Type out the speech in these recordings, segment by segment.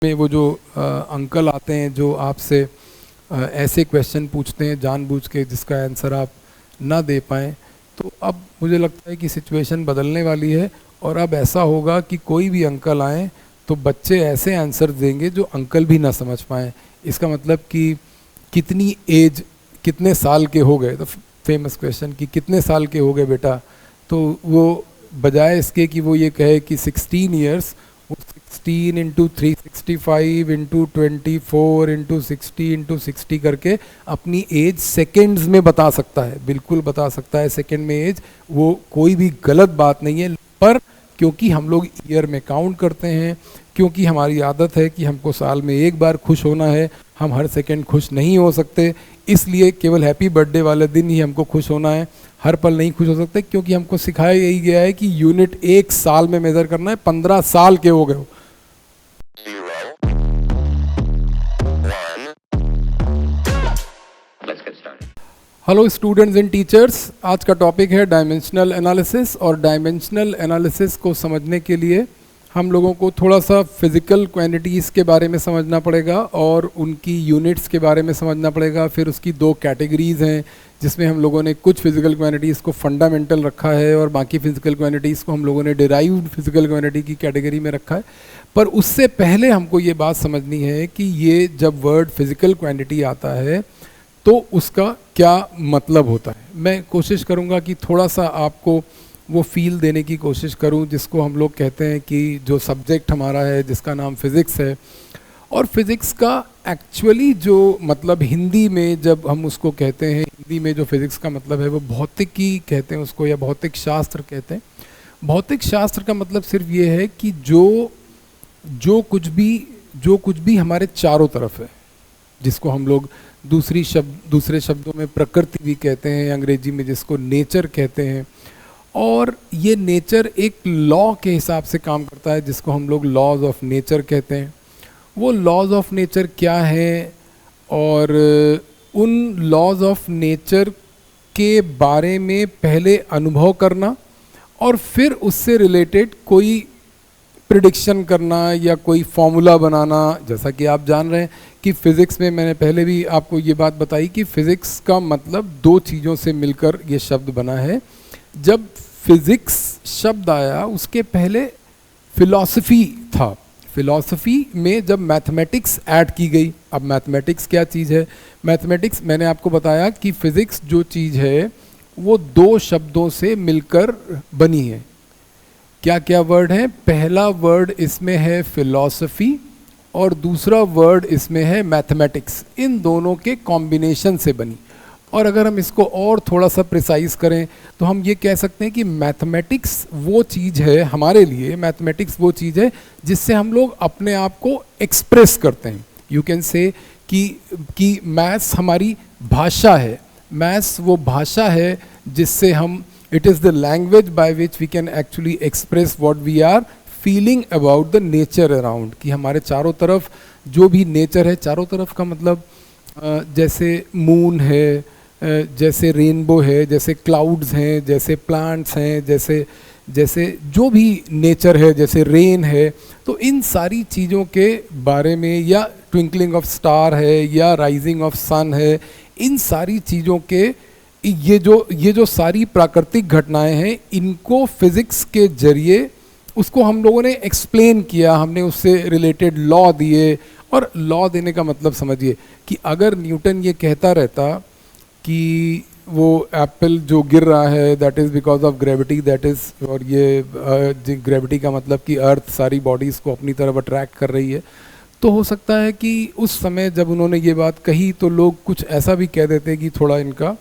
में वो जो अंकल आते हैं जो आपसे ऐसे क्वेश्चन पूछते हैं जानबूझ के जिसका आंसर आप ना दे पाएँ, तो अब मुझे लगता है कि सिचुएशन बदलने वाली है और अब ऐसा होगा कि कोई भी अंकल आएँ तो बच्चे ऐसे आंसर देंगे जो अंकल भी ना समझ पाएँ। इसका मतलब कि कितनी एज, कितने साल के हो गए, तो फेमस क्वेश्चन कि कितने साल के हो गए बेटा, तो वो बजाय इसके कि वो ये कहे कि 16 years, 16 into 365 into 24 into 60 into 60 करके अपनी एज सेकेंड्स में बता सकता है, बिल्कुल बता सकता है सेकेंड में एज। वो कोई भी गलत बात नहीं है, पर क्योंकि हम लोग ईयर में काउंट करते हैं, क्योंकि हमारी आदत है कि हमको साल में एक बार खुश होना है, हम हर सेकेंड खुश नहीं हो सकते, इसलिए केवल हैप्पी बर्थडे वाले दिन ही हमको खुश होना है, हर पल नहीं खुश हो सकते। क्योंकि हमको सिखाया यही गया है कि यूनिट एक साल में मेजर करना है। 15 साल के हो गए हो। हेलो स्टूडेंट्स एंड टीचर्स, आज का टॉपिक है डायमेंशनल एनालिसिस। और डायमेंशनल एनालिसिस को समझने के लिए हम लोगों को थोड़ा सा फिज़िकल क्वांटिटीज़ के बारे में समझना पड़ेगा और उनकी यूनिट्स के बारे में समझना पड़ेगा। फिर उसकी दो कैटेगरीज़ हैं जिसमें हम लोगों ने कुछ फिज़िकल क्वांटिटीज़ को फंडामेंटल रखा है और बाकी फ़िज़िकल क्वांटिटीज़ को हम लोगों ने डिराइव्ड फिज़िकल क्वांटिटी की कैटेगरी में रखा है। पर उससे पहले हमको ये बात समझनी है कि ये जब वर्ड फिज़िकल क्वांटिटी आता है तो उसका क्या मतलब होता है। मैं कोशिश करूँगा कि थोड़ा सा आपको वो फील देने की कोशिश करूं जिसको हम लोग कहते हैं कि जो सब्जेक्ट हमारा है जिसका नाम फ़िज़िक्स है, और फिज़िक्स का एक्चुअली जो मतलब हिंदी में जब हम उसको कहते हैं, हिंदी में जो फिज़िक्स का मतलब है वो भौतिकी कहते हैं उसको, या भौतिक शास्त्र कहते हैं। भौतिक शास्त्र का मतलब सिर्फ ये है कि जो कुछ भी हमारे चारों तरफ है, जिसको हम लोग दूसरे शब्दों में प्रकृति भी कहते हैं, अंग्रेजी में जिसको नेचर कहते हैं। और ये नेचर एक लॉ के हिसाब से काम करता है जिसको हम लोग लॉज ऑफ नेचर कहते हैं। वो लॉज ऑफ नेचर क्या है और उन लॉज ऑफ नेचर के बारे में पहले अनुभव करना और फिर उससे रिलेटेड कोई प्रिडिक्शन करना या कोई फॉर्मूला बनाना। जैसा कि आप जान रहे हैं कि फ़िज़िक्स में मैंने पहले भी आपको ये बात बताई कि फ़िज़िक्स का मतलब दो चीज़ों से मिलकर ये शब्द बना है। जब फिज़िक्स शब्द आया उसके पहले फ़िलॉसफ़ी था। फ़िलॉसफ़ी में जब मैथमेटिक्स ऐड की गई, अब मैथमेटिक्स क्या चीज़ है? मैथमेटिक्स मैंने आपको बताया कि फ़िज़िक्स जो चीज़ है वो दो शब्दों से मिलकर बनी है। क्या क्या वर्ड है? पहला वर्ड इसमें है फ़िलॉसफ़ी और दूसरा वर्ड इसमें है मैथमेटिक्स। इन दोनों के कॉम्बिनेशन से बनी। और अगर हम इसको और थोड़ा सा प्रिसाइज़ करें तो हम ये कह सकते हैं कि मैथमेटिक्स वो चीज़ है, हमारे लिए मैथमेटिक्स वो चीज़ है जिससे हम लोग अपने आप को एक्सप्रेस करते हैं। यू कैन से कि मैथ्स हमारी भाषा है। मैथ्स वो भाषा है जिससे हम, it is the language by which we can actually express what we are feeling about the nature around. कि हमारे चारों तरफ जो भी नेचर है, चारों तरफ का मतलब जैसे मून है, जैसे रेनबो है, जैसे क्लाउड्स हैं, जैसे प्लांट्स हैं, जैसे जो भी नेचर है, जैसे रेन है, तो इन सारी चीज़ों के बारे में, या ट्विंकलिंग ऑफ स्टार है या राइजिंग ऑफ सन है, इन सारी चीज़ों के ये जो सारी प्राकृतिक घटनाएं हैं, इनको फिज़िक्स के जरिए उसको हम लोगों ने एक्सप्लेन किया, हमने उससे रिलेटेड लॉ दिए। और लॉ देने का मतलब समझिए कि अगर न्यूटन ये कहता रहता कि वो एप्पल जो गिर रहा है that is because of gravity, that is, और ये ग्रेविटी का मतलब कि अर्थ सारी बॉडीज़ को अपनी तरफ अट्रैक्ट कर रही है, तो हो सकता है कि उस समय जब उन्होंने ये बात कही तो लोग कुछ ऐसा भी कह देते कि थोड़ा इनका,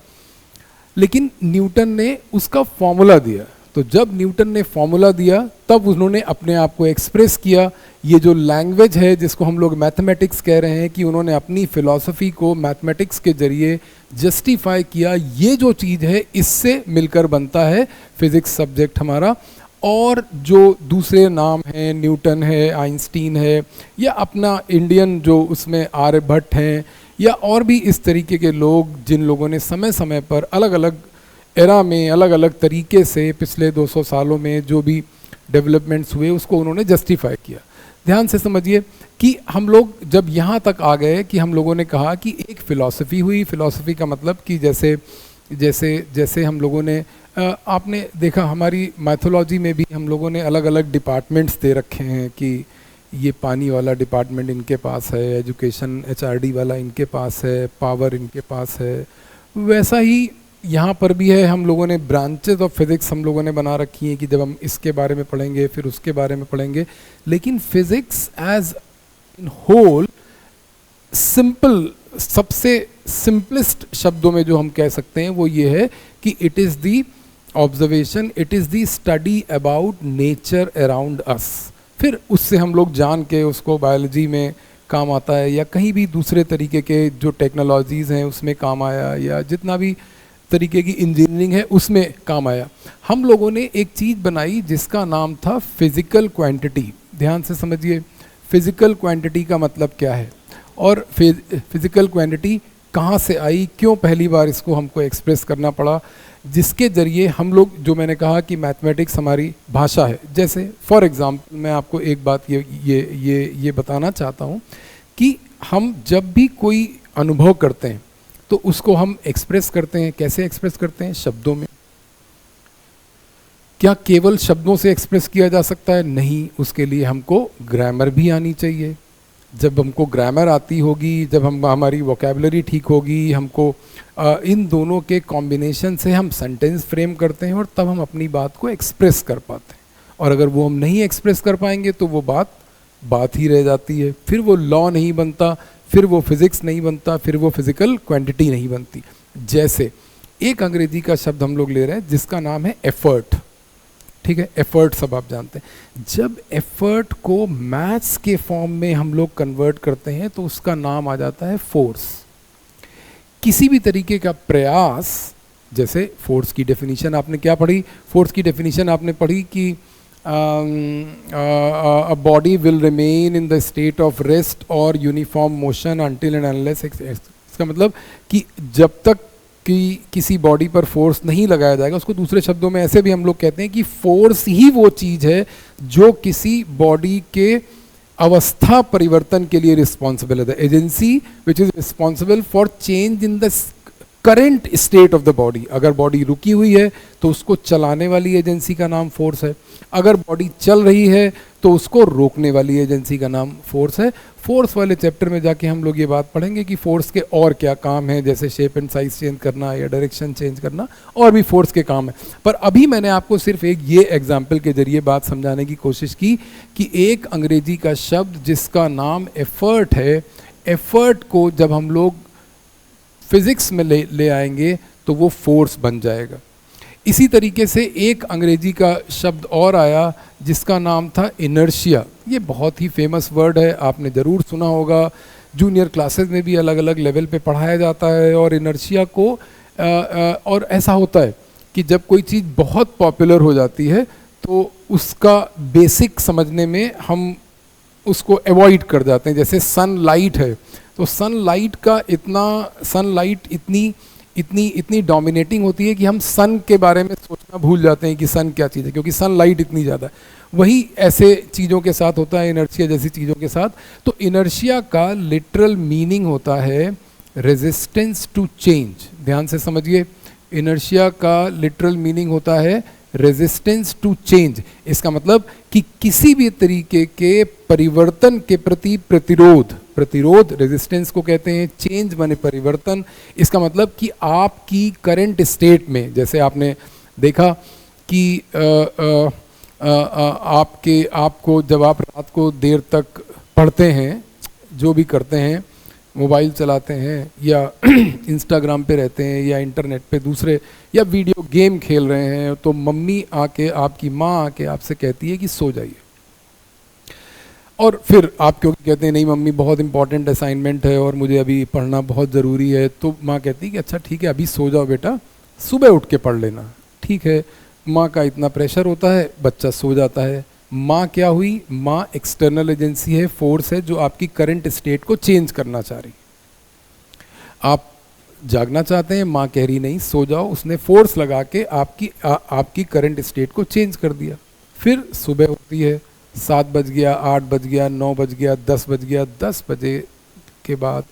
लेकिन न्यूटन ने उसका फॉर्मूला दिया। तो जब न्यूटन ने फॉर्मूला दिया तब उन्होंने अपने आप को एक्सप्रेस किया। ये जो लैंग्वेज है जिसको हम लोग मैथमेटिक्स कह रहे हैं, कि उन्होंने अपनी फ़िलॉसफ़ी को मैथमेटिक्स के ज़रिए जस्टिफाई किया। ये जो चीज़ है इससे मिलकर बनता है फ़िज़िक्स सब्जेक्ट हमारा। और जो दूसरे नाम हैं, न्यूटन है, आइंस्टीन है, या अपना इंडियन जो उसमें आर्यभट्ट हैं, या और भी इस तरीके के लोग जिन लोगों ने समय समय पर अलग अलग एरा में अलग अलग तरीके से पिछले 200 सालों में जो भी डेवलपमेंट्स हुए उसको उन्होंने जस्टिफाई किया। ध्यान से समझिए कि हम लोग जब यहाँ तक आ गए कि हम लोगों ने कहा कि एक फ़िलॉसफी हुई, फ़िलॉसफी का मतलब कि जैसे जैसे जैसे हम लोगों ने आपने देखा हमारी मैथोलॉजी में भी हम लोगों ने अलग अलग डिपार्टमेंट्स दे रखे हैं कि ये पानी वाला डिपार्टमेंट इनके पास है, एजुकेशन एचआरडी वाला इनके पास है, पावर इनके पास है। वैसा ही यहाँ पर भी है, हम लोगों ने ब्रांचेज ऑफ फिज़िक्स हम लोगों ने बना रखी हैं कि जब हम इसके बारे में पढ़ेंगे फिर उसके बारे में पढ़ेंगे, लेकिन physics as in whole simple, सबसे सिंपलेस्ट शब्दों में जो हम कह सकते हैं वो ये है कि it is the observation, it is the study about nature around us. फिर उससे हम लोग जान के उसको बायोलॉजी में काम आता है या कहीं भी दूसरे तरीके के जो टेक्नोलॉजीज़ हैं उसमें काम आया, या जितना भी तरीके की इंजीनियरिंग है उसमें काम आया। हम लोगों ने एक चीज़ बनाई जिसका नाम था फिज़िकल क्वांटिटी। ध्यान से समझिए, फिज़िकल क्वांटिटी का मतलब क्या है और फिज़िकल क्वांटिटी कहाँ से आई, क्यों पहली बार इसको हमको एक्सप्रेस करना पड़ा, जिसके ज़रिए हम लोग, जो मैंने कहा कि मैथमेटिक्स हमारी भाषा है। जैसे फॉर एग्ज़ाम्पल मैं आपको एक बात ये बताना चाहता हूँ कि हम जब भी कोई अनुभव करते हैं तो उसको हम एक्सप्रेस करते हैं, कैसे एक्सप्रेस करते हैं? शब्दों में। क्या केवल शब्दों से एक्सप्रेस किया जा सकता है? नहीं, उसके लिए हमको ग्रामर भी आनी चाहिए। जब हमको ग्रामर आती होगी, जब हमारी वोकैबुलरी ठीक होगी, हमको इन दोनों के कॉम्बिनेशन से हम सेंटेंस फ्रेम करते हैं और तब हम अपनी बात को एक्सप्रेस कर पाते हैं। और अगर वो हम नहीं एक्सप्रेस कर पाएंगे तो वो बात ही रह जाती है, फिर वो लॉ नहीं बनता, फिर वो फिज़िक्स नहीं बनता, फिर वो फिज़िकल क्वांटिटी नहीं बनती। जैसे एक अंग्रेजी का शब्द हम लोग ले रहे हैं जिसका नाम है एफर्ट। ठीक है, एफर्ट सब आप जानते हैं। जब एफर्ट को मैथ्स के फॉर्म में हम लोग कन्वर्ट करते हैं तो उसका नाम आ जाता है फोर्स। किसी भी तरीके का प्रयास, जैसे फोर्स की डेफिनेशन आपने क्या पढ़ी? फोर्स की डेफिनेशन आपने पढ़ी कि a body will remain in the state of rest or uniform motion until and unless, इसका मतलब कि जब तक कि किसी बॉडी पर फोर्स नहीं लगाया जाएगा, उसको दूसरे शब्दों में ऐसे भी हम लोग कहते हैं कि फोर्स ही वो चीज़ है जो किसी बॉडी के अवस्था परिवर्तन के लिए रिस्पॉन्सिबल है। Agency which is responsible for change in the current state of the body. अगर बॉडी रुकी हुई है तो उसको चलाने वाली एजेंसी का नाम फोर्स है, अगर बॉडी चल रही है तो उसको रोकने वाली एजेंसी का नाम फोर्स है। फोर्स वाले चैप्टर में जाके हम लोग ये बात पढ़ेंगे कि फोर्स के और क्या काम है, जैसे शेप एंड साइज चेंज करना या डायरेक्शन चेंज करना, और भी फोर्स के काम है। पर अभी मैंने आपको सिर्फ एक ये एग्जाम्पल के जरिए बात समझाने की कोशिश की कि एक अंग्रेजी का शब्द जिसका नाम एफर्ट है, एफर्ट को जब हम लोग फिज़िक्स में ले आएंगे तो वो फोर्स बन जाएगा। इसी तरीके से एक अंग्रेजी का शब्द और आया जिसका नाम था इनर्शिया। ये बहुत ही फेमस वर्ड है, आपने ज़रूर सुना होगा, जूनियर क्लासेस में भी अलग अलग लेवल पे पढ़ाया जाता है। और इनर्शिया को और ऐसा होता है कि जब कोई चीज़ बहुत पॉपुलर हो जाती है तो उसका बेसिक समझने में हम उसको अवॉइड कर जाते हैं। जैसे सनलाइट है तो सनलाइट इतनी डोमिनेटिंग होती है कि हम सन के बारे में सोचना भूल जाते हैं कि सन क्या चीज़ है, क्योंकि सनलाइट इतनी ज़्यादा है। वही ऐसे चीज़ों के साथ होता है, इनर्शिया जैसी चीज़ों के साथ। तो इनर्शिया का लिटरल मीनिंग होता है रेजिस्टेंस टू चेंज। ध्यान से समझिए, इनर्शिया का लिटरल मीनिंग होता है रेजिस्टेंस टू चेंज। इसका मतलब कि किसी भी तरीके के परिवर्तन के प्रति प्रतिरोध रेजिस्टेंस को कहते हैं, चेंज माने परिवर्तन। इसका मतलब कि आपकी करंट स्टेट में, जैसे आपने देखा कि आपको जब आप रात को देर तक पढ़ते हैं, जो भी करते हैं, मोबाइल चलाते हैं या इंस्टाग्राम पे रहते हैं या इंटरनेट पे दूसरे या वीडियो गेम खेल रहे हैं, तो मम्मी आके, आपकी माँ आके आपसे कहती है कि सो जाइए। और फिर आप क्योंकि कहते हैं नहीं मम्मी बहुत इंपॉर्टेंट असाइनमेंट है और मुझे अभी पढ़ना बहुत ज़रूरी है, तो माँ कहती है कि अच्छा ठीक है अभी सो जाओ बेटा, सुबह उठ के पढ़ लेना। ठीक है, माँ का इतना प्रेशर होता है, बच्चा सो जाता है। माँ क्या हुई? माँ एक्सटर्नल एजेंसी है, फोर्स है जो आपकी करंट स्टेट को चेंज करना चाह रही। आप जागना चाहते हैं, माँ कह रही नहीं सो जाओ, उसने फोर्स लगा के आपकी करंट स्टेट को चेंज कर दिया। फिर सुबह होती है, 7 बज गया, 8 बज गया, 9 बज गया, 10 बज गया, 10 बजे के बाद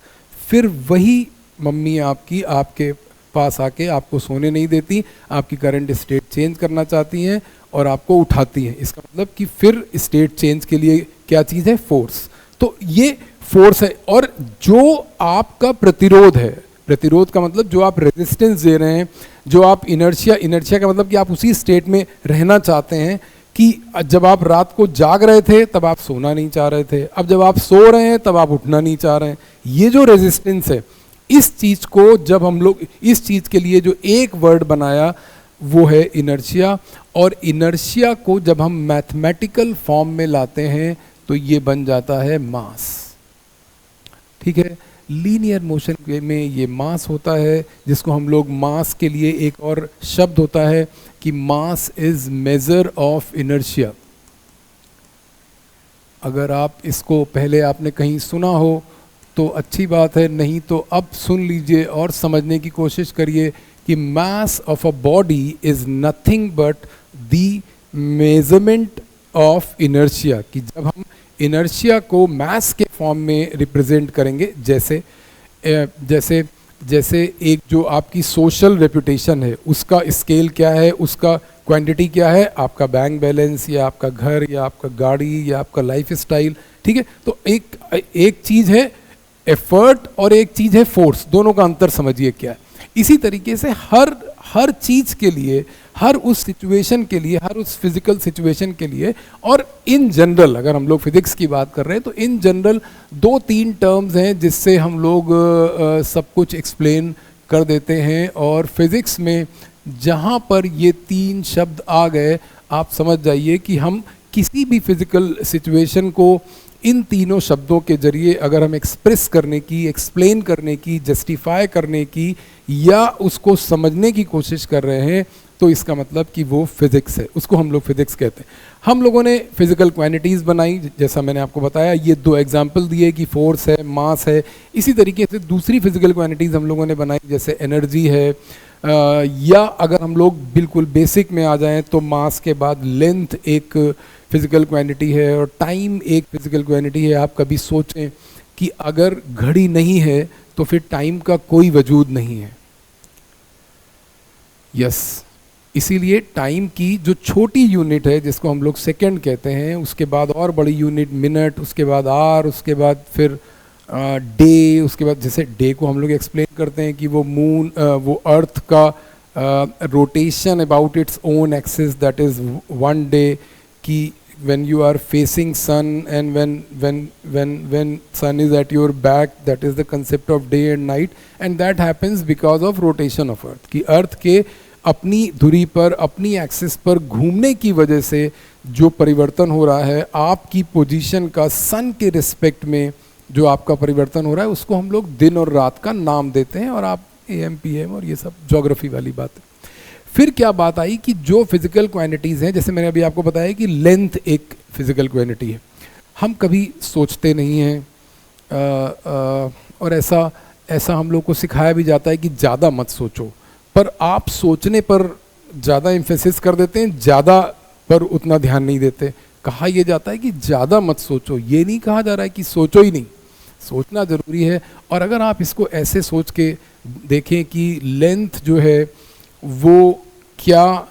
फिर वही मम्मी आपकी आपके पास आके आपको सोने नहीं देती, आपकी करंट स्टेट चेंज करना चाहती हैं और आपको उठाती हैं। इसका मतलब कि फिर स्टेट चेंज के लिए क्या चीज़ है? फोर्स। तो ये फोर्स है। और जो आपका प्रतिरोध है, प्रतिरोध का मतलब जो आप रेजिस्टेंस दे रहे हैं, जो आप इनर्शिया, इनर्शिया का मतलब कि आप उसी स्टेट में रहना चाहते हैं कि जब आप रात को जाग रहे थे तब आप सोना नहीं चाह रहे थे, अब जब आप सो रहे हैं तब आप उठना नहीं चाह रहे हैं। ये जो रेजिस्टेंस है, इस चीज़ को जब हम लोग इस चीज़ के लिए जो एक वर्ड बनाया वो है इनर्शिया। और इनर्शिया को जब हम मैथमेटिकल फॉर्म में लाते हैं तो ये बन जाता है मास। ठीक है, लीनियर मोशन में ये मास होता है, जिसको हम लोग मास के लिए एक और शब्द होता है कि mass is measure of inertia. अगर आप इसको पहले आपने कहीं सुना हो तो अच्छी बात है, नहीं तो अब सुन लीजिए और समझने की कोशिश करिए कि mass of a body is nothing but the measurement of inertia. कि जब हम इनर्शिया को मास के फॉर्म में रिप्रेजेंट करेंगे, जैसे जैसे एक जो आपकी सोशल रेपुटेशन है उसका स्केल क्या है, उसका क्वांटिटी क्या है, आपका बैंक बैलेंस या आपका घर या आपका गाड़ी या आपका लाइफ स्टाइल। ठीक है, तो एक चीज़ है एफर्ट और एक चीज़ है फोर्स, दोनों का अंतर समझिए क्या है। इसी तरीके से हर चीज़ के लिए, हर उस सिचुएशन के लिए, हर उस फिजिकल सिचुएशन के लिए, और इन जनरल अगर हम लोग फिजिक्स की बात कर रहे हैं तो इन जनरल 2-3 टर्म्स हैं जिससे हम लोग सब कुछ एक्सप्लेन कर देते हैं। और फिजिक्स में जहाँ पर ये 3 शब्द आ गए, आप समझ जाइए कि हम किसी भी फिजिकल सिचुएशन को इन तीनों शब्दों के जरिए अगर हम एक्सप्रेस करने की, एक्सप्लेन करने की, जस्टिफाई करने की या उसको समझने की कोशिश कर रहे हैं तो इसका मतलब कि वो फिजिक्स है, उसको हम लोग फिजिक्स कहते हैं। हम लोगों ने फिजिकल क्वांटिटीज़ बनाई, जैसा मैंने आपको बताया, ये 2 एग्जाम्पल दिए कि फोर्स है, मास है। इसी तरीके से दूसरी फिजिकल क्वांटिटीज़ हम लोगों ने बनाई, जैसे एनर्जी है, या अगर हम लोग बिल्कुल बेसिक में आ जाएं तो मास के बाद लेंथ एक फिजिकल क्वांटिटी है और टाइम एक फिजिकल क्वांटिटी है। आप कभी सोचें कि अगर घड़ी नहीं है तो फिर टाइम का कोई वजूद नहीं है। यस, इसीलिए टाइम की जो छोटी यूनिट है जिसको हम लोग सेकंड कहते हैं, उसके बाद और बड़ी यूनिट मिनट, उसके बाद आवर, उसके बाद फिर डे, उसके बाद जैसे डे को हम लोग एक्सप्लेन करते हैं कि वो मून, वो अर्थ का rotation about its own axis, that is 1 day. कि when you are facing sun and when sun is at your back, that is the concept of day and night, and that happens because of rotation of earth। कि अर्थ के अपनी धुरी पर, अपनी axis पर घूमने की वजह से जो परिवर्तन हो रहा है आपकी पोजीशन का, सन के रिस्पेक्ट में जो आपका परिवर्तन हो रहा है, उसको हम लोग दिन और रात का नाम देते हैं। और आप AM PM और ये सब ज्योग्राफी वाली बात है। फिर क्या बात आई कि जो फिजिकल क्वांटिटीज़ हैं, जैसे मैंने अभी आपको बताया कि लेंथ एक फिजिकल क्वांटिटी है, हम कभी सोचते नहीं हैं, और ऐसा हम लोग को सिखाया भी जाता है कि ज़्यादा मत सोचो, पर आप सोचने पर ज़्यादा एम्फेसिस कर देते हैं, ज़्यादा पर उतना ध्यान नहीं देते। कहा यह जाता है कि ज़्यादा मत सोचो, ये नहीं कहा जा रहा है कि सोचो ही नहीं, सोचना ज़रूरी है। और अगर आप इसको ऐसे सोच के देखें कि लेंथ जो है वो क्या,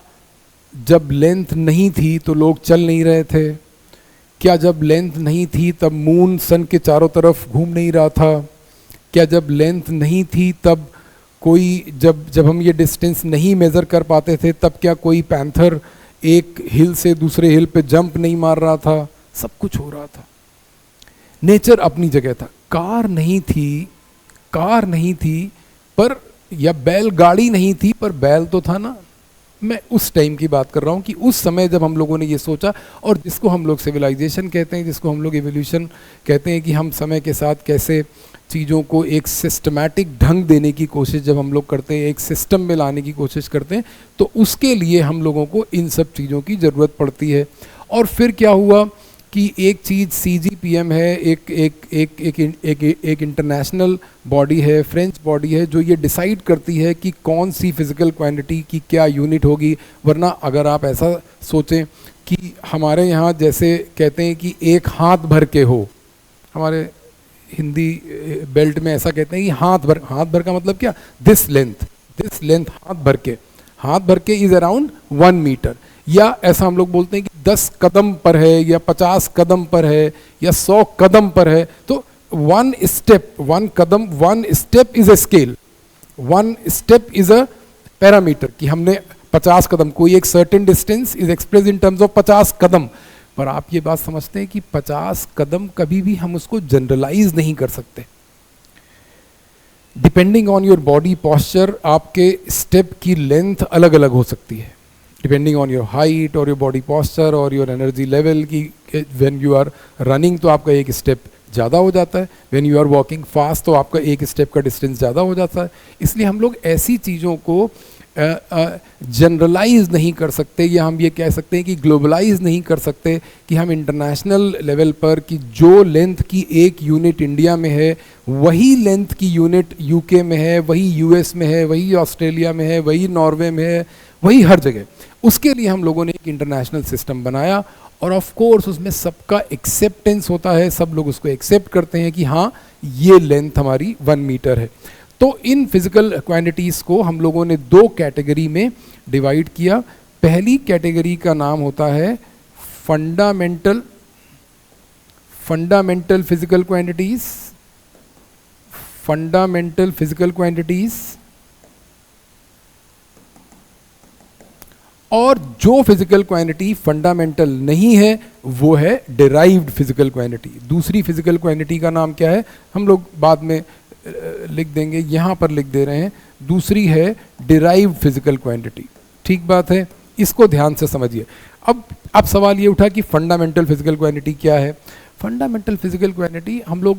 जब लेंथ नहीं थी तो लोग चल नहीं रहे थे? क्या जब लेंथ नहीं थी तब मून सन के चारों तरफ घूम नहीं रहा था? क्या जब लेंथ नहीं थी तब कोई, जब हम ये डिस्टेंस नहीं मेज़र कर पाते थे तब क्या कोई पैंथर एक हिल से दूसरे हिल पे जंप नहीं मार रहा था? सब कुछ हो रहा था, नेचर अपनी जगह था। कार नहीं थी पर, या बैलगाड़ी नहीं थी पर बैल तो था ना। मैं उस टाइम की बात कर रहा हूँ कि उस समय जब हम लोगों ने ये सोचा, और जिसको हम लोग सिविलाइजेशन कहते हैं, जिसको हम लोग एवोल्यूशन कहते हैं, कि हम समय के साथ कैसे चीज़ों को एक सिस्टमैटिक ढंग देने की कोशिश जब हम लोग करते हैं, एक सिस्टम में लाने की कोशिश करते हैं, तो उसके लिए हम लोगों को इन सब चीज़ों की ज़रूरत पड़ती है। और फिर क्या हुआ कि एक चीज़ CGPM है, एक इंटरनेशनल बॉडी है, फ्रेंच बॉडी है, जो ये डिसाइड करती है कि कौन सी फिज़िकल क्वांटिटी की क्या यूनिट होगी। वरना अगर आप ऐसा सोचें कि हमारे यहाँ जैसे कहते हैं कि एक हाथ भर के हो, हमारे हिंदी बेल्ट में ऐसा कहते हैं कि हाथ भर का मतलब क्या, दिस लेंथ हाथ भर के इज अराउंड 1 मीटर, या ऐसा हम लोग बोलते हैं कि 10 कदम पर है या 50 कदम पर है या 100 कदम पर है। तो 1 step is a scale, 1 step is a parameter, कि हमने 50 कदम, कोई एक certain distance is express in terms of 50 कदम। पर आप ये बात समझते हैं कि 50 कदम कभी भी हम उसको जनरलाइज नहीं कर सकते। Depending on your body posture आपके स्टेप की लेंथ अलग अलग हो सकती है, डिपेंडिंग ऑन योर हाइट और योर बॉडी पॉस्चर और योर एनर्जी लेवल की। व्हेन यू आर रनिंग तो आपका एक स्टेप ज़्यादा हो जाता है, when you are walking fast तो आपका एक स्टेप का डिस्टेंस ज़्यादा हो जाता है। इसलिए हम लोग ऐसी चीज़ों को जनरलाइज नहीं कर सकते, या हम ये कह सकते हैं कि ग्लोबलाइज नहीं कर सकते कि हम इंटरनेशनल लेवल पर कि जो लेंथ की एक यूनिट इंडिया में है वही लेंथ की यूनिट यूके में है, वही यूएस में है, वही ऑस्ट्रेलिया में है, वही नॉर्वे में है, वही हर जगह। उसके लिए हम लोगों ने एक इंटरनेशनल सिस्टम बनाया और ऑफ कोर्स उसमें सबका एक्सेप्टेंस होता है, सब लोग उसको एक्सेप्ट करते हैं कि हाँ ये लेंथ हमारी 1 मीटर है। तो इन फिजिकल क्वांटिटीज़ को हम लोगों ने 2 कैटेगरी में डिवाइड किया। पहली कैटेगरी का नाम होता है fundamental physical quantities, fundamental physical quantities, और जो फिजिकल क्वांटिटी फंडामेंटल नहीं है वो है डिराइव्ड फिजिकल क्वांटिटी। दूसरी फिजिकल क्वांटिटी का नाम क्या है हम लोग बाद में लिख देंगे, यहाँ पर लिख दे रहे हैं। दूसरी है डिराइव्ड फिजिकल क्वांटिटी। ठीक बात है, इसको ध्यान से समझिए। अब सवाल ये उठा कि फंडामेंटल फिजिकल क्वांटिटी क्या है। फंडामेंटल फिजिकल क्वांटिटी हम लोग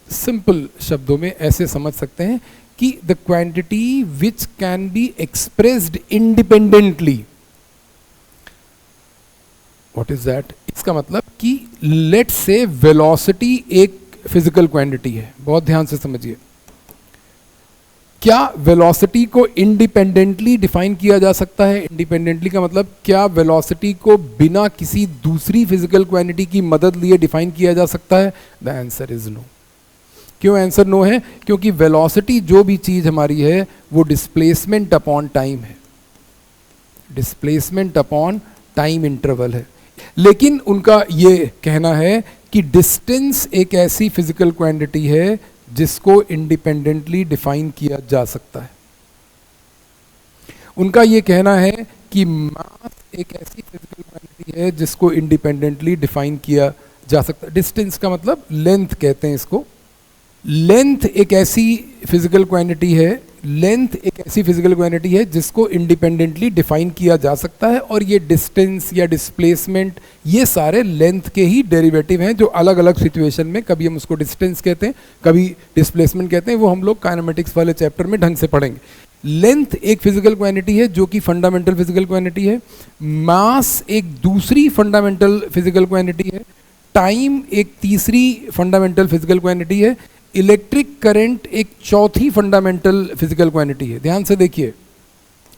सिंपल शब्दों में ऐसे समझ सकते हैं कि the quantity which can be expressed independently. What is that? इसका मतलब कि लेट्स से वेलोसिटी एक फिजिकल क्वांटिटी है, बहुत ध्यान से समझिए। क्या वेलोसिटी को इंडिपेंडेंटली डिफाइन किया जा सकता है? इंडिपेंडेंटली का मतलब क्या वेलोसिटी को बिना किसी दूसरी फिजिकल क्वांटिटी की मदद लिए डिफाइन किया जा सकता है? The answer is no. क्यों आंसर नो है? क्योंकि वेलोसिटी जो भी चीज हमारी है वो डिस्प्लेसमेंट अपॉन टाइम है, डिस्प्लेसमेंट अपॉन टाइम इंटरवल है। लेकिन उनका ये कहना है कि डिस्टेंस एक ऐसी फिजिकल क्वांटिटी है जिसको इंडिपेंडेंटली डिफाइन किया जा सकता है। उनका ये कहना है कि मास एक ऐसी फिजिकल क्वांटिटी है जिसको इंडिपेंडेंटली डिफाइन किया जा सकता है। डिस्टेंस का मतलब लेंथ कहते हैं इसको। लेंथ एक ऐसी फिजिकल क्वांटिटी है, लेंथ एक ऐसी फिजिकल क्वांटिटी है जिसको इंडिपेंडेंटली डिफाइन किया जा सकता है। और ये डिस्टेंस या डिस्प्लेसमेंट ये सारे लेंथ के ही डेरिवेटिव हैं, जो अलग अलग सिचुएशन में कभी हम उसको डिस्टेंस कहते हैं, कभी डिस्प्लेसमेंट कहते हैं। वो हम लोग काइनेमेटिक्स वाले चैप्टर में ढंग से पढ़ेंगे। लेंथ एक फिजिकल क्वांटिटी है जो कि फंडामेंटल फिजिकल क्वांटिटी है। मास एक दूसरी फंडामेंटल फिजिकल क्वांटिटी है। टाइम एक तीसरी फंडामेंटल फिजिकल क्वांटिटी है। इलेक्ट्रिक करंट एक चौथी फंडामेंटल फिजिकल क्वांटिटी है। ध्यान से देखिए,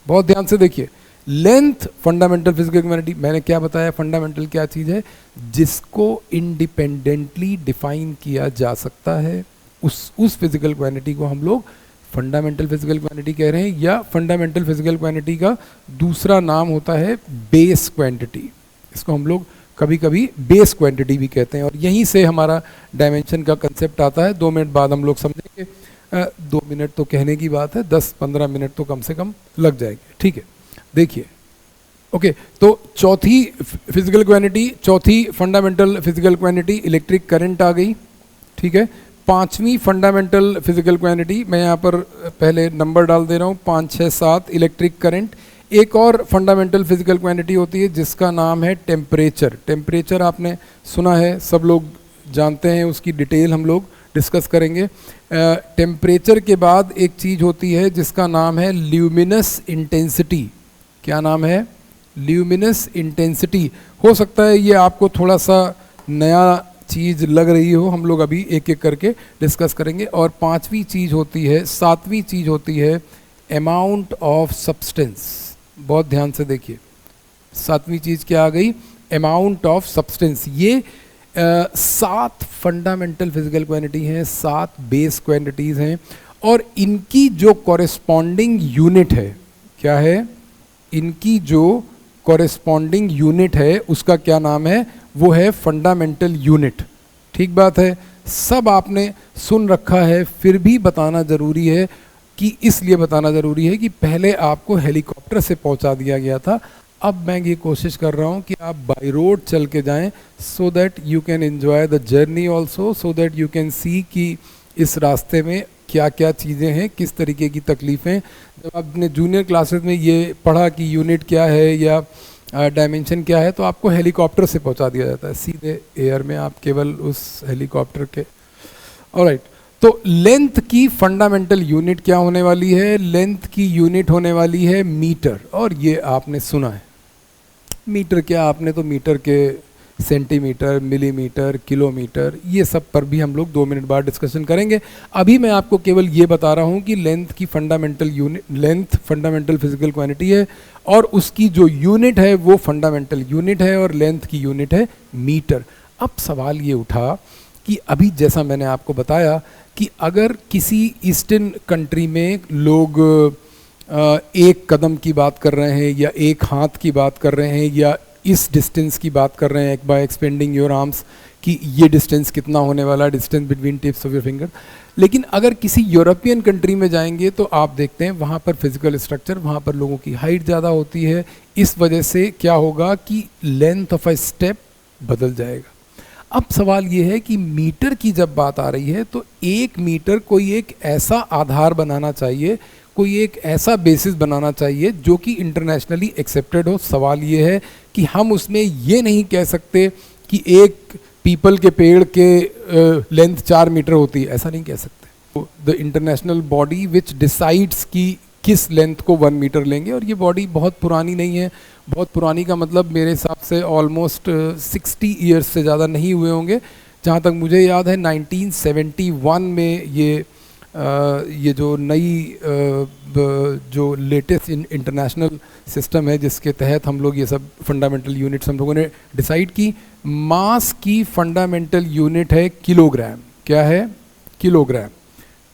बहुत ध्यान से देखिए। लेंथ फंडामेंटल फिजिकल क्वांटिटी, मैंने क्या बताया? फंडामेंटल क्या चीज़ है? जिसको इंडिपेंडेंटली डिफाइन किया जा सकता है। उस फिजिकल क्वांटिटी को हम लोग फंडामेंटल फिजिकल क्वांटिटी कह रहे हैं, या फंडामेंटल फिजिकल क्वांटिटी का दूसरा नाम होता है बेस क्वांटिटी। इसको हम लोग कभी कभी बेस क्वांटिटी भी कहते हैं। और यहीं से हमारा डायमेंशन का कंसेप्ट आता है। 2 मिनट बाद हम लोग समझेंगे। 2 मिनट तो कहने की बात है, 10-15 मिनट तो कम से कम लग जाएंगे। ठीक है, देखिए। ओके, तो चौथी फिजिकल क्वांटिटी, चौथी fundamental physical quantity electric current आ गई। ठीक है, 5वीं फंडामेंटल फिजिकल क्वांटिटी, मैं यहाँ पर पहले नंबर डाल दे रहा हूँ, 5, 6, 7 इलेक्ट्रिक करंट। एक और फंडामेंटल फिजिकल क्वांटिटी होती है जिसका नाम है टेम्परेचर। टेम्परेचर आपने सुना है, सब लोग जानते हैं, उसकी डिटेल हम लोग डिस्कस करेंगे। टेम्परेचर के बाद एक चीज़ होती है जिसका नाम है ल्यूमिनस इंटेंसिटी। क्या नाम है? Luminous intensity. हो सकता है ये आपको थोड़ा सा नया चीज़ लग रही हो, हम लोग अभी एक एक करके डिस्कस करेंगे। और 5वीं चीज़ होती है, 7वीं चीज़ होती है अमाउंट ऑफ सब्सटेंस। बहुत ध्यान से देखिए, 7वीं चीज़ क्या आ गई? Amount of substance. ये 7 फंडामेंटल फिजिकल क्वांटिटी हैं, 7 बेस क्वांटिटीज़ हैं, और इनकी जो कॉरेस्पॉन्डिंग यूनिट है, क्या है, इनकी जो कॉरेस्पॉन्डिंग यूनिट है उसका क्या नाम है, वो है फंडामेंटल यूनिट। ठीक बात है, सब आपने सुन रखा है, फिर भी बताना ज़रूरी है कि इसलिए बताना ज़रूरी है कि पहले आपको हेलीकॉप्टर से पहुंचा दिया गया था, अब मैं ये कोशिश कर रहा हूँ कि आप बाई रोड चल के जाएं, so that you can enjoy the journey also, so that you can see कि इस रास्ते में क्या क्या चीज़ें हैं, किस तरीके की तकलीफ़ें। जब आपने जूनियर क्लासेस में ये पढ़ा कि यूनिट क्या है या डायमेंशन क्या है, तो आपको हेलीकॉप्टर से पहुंचा दिया जाता है सीधे एयर में, आप केवल उस हेलीकॉप्टर के। ऑलराइट, तो लेंथ की फंडामेंटल यूनिट क्या होने वाली है, लेंथ की यूनिट होने वाली है मीटर, और ये आपने सुना है। मीटर क्या, आपने तो मीटर के सेंटीमीटर, मिलीमीटर, किलोमीटर, ये सब पर भी हम लोग 2 मिनट बाद डिस्कशन करेंगे। अभी मैं आपको केवल ये बता रहा हूँ कि लेंथ की fundamental unit, length fundamental physical quantity है, और उसकी जो यूनिट है वो फंडामेंटल यूनिट है, और लेंथ की यूनिट है मीटर। अब सवाल ये उठा कि अभी जैसा मैंने आपको बताया कि अगर किसी ईस्टर्न कंट्री में लोग एक कदम की बात कर रहे हैं, या एक हाथ की बात कर रहे हैं, या इस डिस्टेंस की बात कर रहे हैं बाय एक्सपेंडिंग योर आर्म्स, कि ये डिस्टेंस कितना होने वाला, distance between tips of your finger. लेकिन अगर किसी यूरोपियन कंट्री में जाएंगे तो आप देखते हैं वहाँ पर फिजिकल स्ट्रक्चर, वहाँ पर लोगों की हाइट ज़्यादा होती है, इस वजह से क्या होगा कि लेंथ ऑफ अ स्टेप बदल जाएगा। अब सवाल ये है कि मीटर की जब बात आ रही है तो 1 मीटर कोई एक ऐसा आधार बनाना चाहिए, कोई एक ऐसा बेसिस बनाना चाहिए जो कि इंटरनेशनली एक्सेप्टेड हो। सवाल ये है कि हम उसमें ये नहीं कह सकते कि एक पीपल के पेड़ के लेंथ 4 मीटर होती है, ऐसा नहीं कह सकते। The international body which decides कि किस लेंथ को 1 मीटर लेंगे, और ये बॉडी बहुत पुरानी नहीं है। बहुत पुरानी का मतलब मेरे हिसाब से ऑलमोस्ट 60 ईयर्स से ज़्यादा नहीं हुए होंगे। जहाँ तक मुझे याद है 1971 में ये जो नई जो लेटेस्ट इंटरनेशनल सिस्टम है जिसके तहत हम लोग ये सब फंडामेंटल यूनिट्स हम लोगों ने डिसाइड की, मास की फंडामेंटल यूनिट है किलोग्राम। क्या है? किलोग्राम।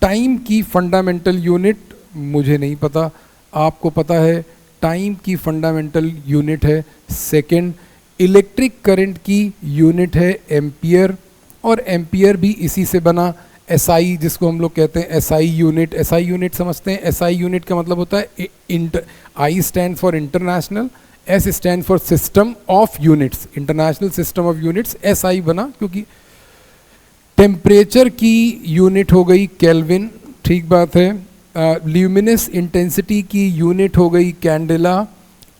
टाइम की फंडामेंटल यूनिट मुझे नहीं पता, आपको पता है। टाइम की फंडामेंटल यूनिट है सेकेंड। इलेक्ट्रिक करंट की यूनिट है एम्पियर, और एम्पियर भी इसी से बना। एसआई जिसको हम लोग कहते हैं एसआई यूनिट, एसआई यूनिट समझते हैं। एसआई यूनिट का मतलब होता है I stand for international, S stand for system of units, international system of units. SI बना क्योंकि टेम्परेचर की यूनिट हो गई केल्विन, ठीक बात है। ल्यूमिनस इंटेंसिटी की यूनिट हो गई कैंडेला,